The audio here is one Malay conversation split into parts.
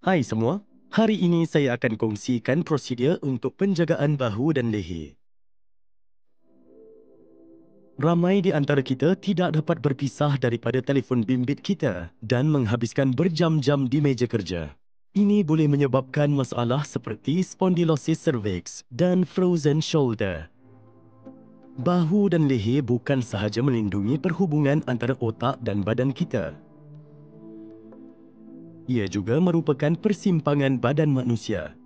Hai semua, hari ini saya akan kongsikan prosedur untuk penjagaan bahu dan leher. Ramai di antara kita tidak dapat berpisah daripada telefon bimbit kita dan menghabiskan berjam-jam di meja kerja. Ini boleh menyebabkan masalah seperti spondylosis cervix dan frozen shoulder. Bahu dan leher bukan sahaja melindungi perhubungan antara otak dan badan kita. Ia juga merupakan persimpangan badan manusia.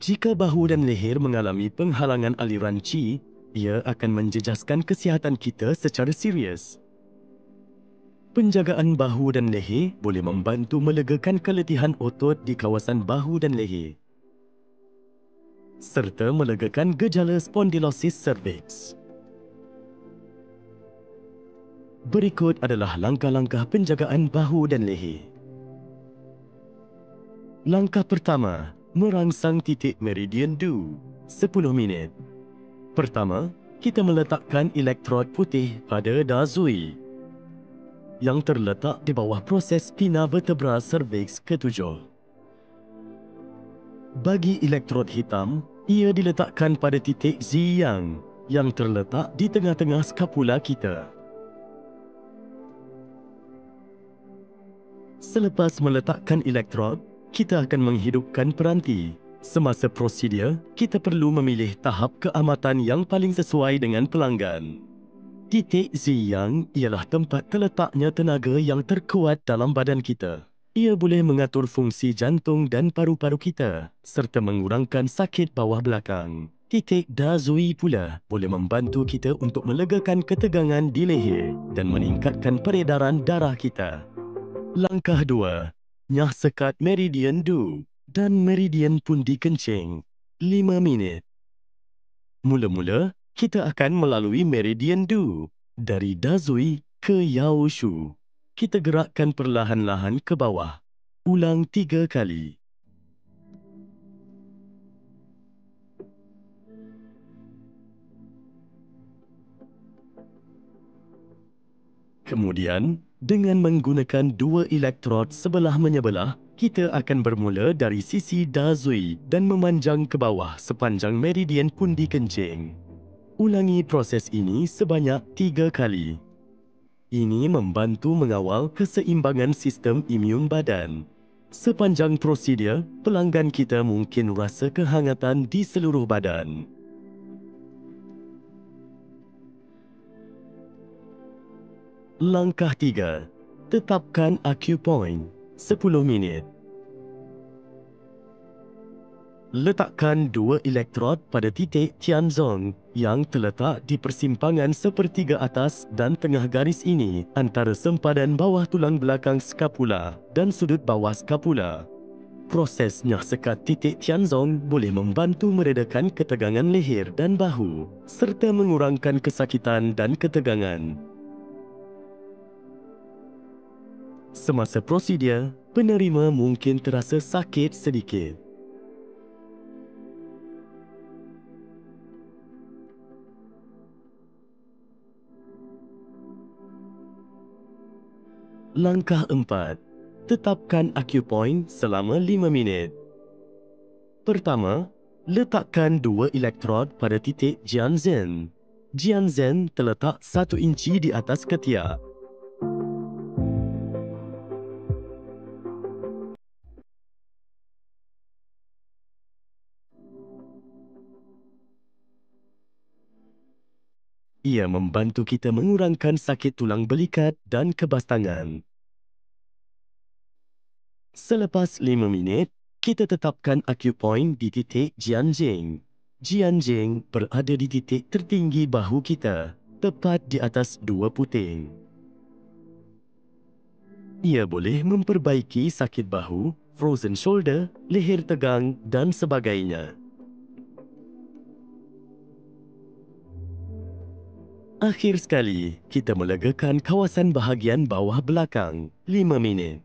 Jika bahu dan leher mengalami penghalangan aliran qi, ia akan menjejaskan kesihatan kita secara serius. Penjagaan bahu dan leher boleh membantu melegakan keletihan otot di kawasan bahu dan leher, serta melegakan gejala spondylosis cervix. Berikut adalah langkah-langkah penjagaan bahu dan leher. Langkah pertama, merangsang titik meridian Du, 10 minit. Pertama, kita meletakkan elektrod putih pada dazui yang terletak di bawah proses pina vertebra cervix ketujuh. Bagi elektrod hitam, ia diletakkan pada titik Ziyang yang terletak di tengah-tengah skapula kita. Selepas meletakkan elektrod, kita akan menghidupkan peranti. Semasa prosedur, kita perlu memilih tahap keamatan yang paling sesuai dengan pelanggan. Titik Ziyang ialah tempat terletaknya tenaga yang terkuat dalam badan kita. Ia boleh mengatur fungsi jantung dan paru-paru kita serta mengurangkan sakit bawah belakang. Titik Dazui pula boleh membantu kita untuk melegakan ketegangan di leher dan meningkatkan peredaran darah kita. Langkah 2. Nyah sekat meridian Du dan meridian pundi kencing, 5 minit. Mula-mula, kita akan melalui meridian Du dari Dazui ke Yaoshu. Kita gerakkan perlahan-lahan ke bawah. Ulang 3 kali. Kemudian, dengan menggunakan dua elektrod sebelah menyebelah, kita akan bermula dari sisi Dazui dan memanjang ke bawah sepanjang meridian pundi kencing. Ulangi proses ini sebanyak 3 kali. Ini membantu mengawal keseimbangan sistem imun badan. Sepanjang prosedur, pelanggan kita mungkin rasa kehangatan di seluruh badan. Langkah 3. Tetapkan acupoint, 10 minit. Letakkan dua elektrod pada titik Tianzong yang terletak di persimpangan sepertiga atas dan tengah garis ini antara sempadan bawah tulang belakang skapula dan sudut bawah skapula. Prosesnya sekat titik Tianzong boleh membantu meredakan ketegangan leher dan bahu serta mengurangkan kesakitan dan ketegangan. Semasa prosedur, penerima mungkin terasa sakit sedikit. Langkah 4. Tetapkan acupoint selama 5 minit. Pertama, letakkan dua elektrod pada titik Jianzhen. Jianzhen terletak 1 inci di atas ketiak. Ia membantu kita mengurangkan sakit tulang belikat dan kebas tangan. Selepas 5 minit, kita tetapkan acupoint di titik Jianjing. Jianjing berada di titik tertinggi bahu kita, tepat di atas dua puting. Ia boleh memperbaiki sakit bahu, frozen shoulder, leher tegang dan sebagainya. Akhir sekali, kita melegakan kawasan bahagian bawah belakang, 5 minit.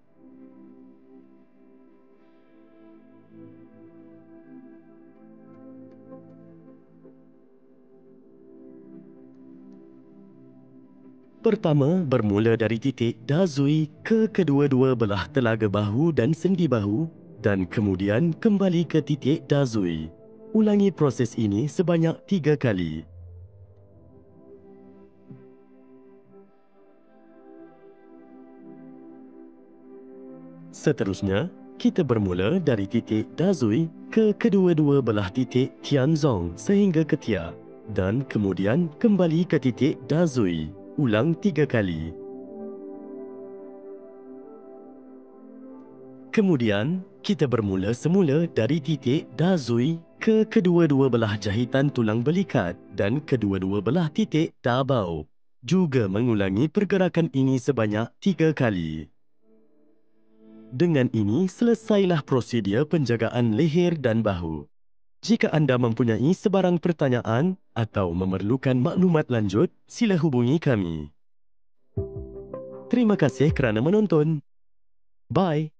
Pertama, bermula dari titik dazui ke kedua-dua belah telaga bahu dan sendi bahu dan kemudian kembali ke titik dazui. Ulangi proses ini sebanyak 3 kali. Seterusnya, kita bermula dari titik dazui ke kedua-dua belah titik tianzong sehingga ketiak dan kemudian kembali ke titik dazui. Ulang 3 kali. Kemudian, kita bermula semula dari titik dazui ke kedua-dua belah jahitan tulang belikat dan kedua-dua belah titik dabao. Juga mengulangi pergerakan ini sebanyak 3 kali. Dengan ini, selesailah prosedur penjagaan leher dan bahu. Jika anda mempunyai sebarang pertanyaan atau memerlukan maklumat lanjut, sila hubungi kami. Terima kasih kerana menonton. Bye.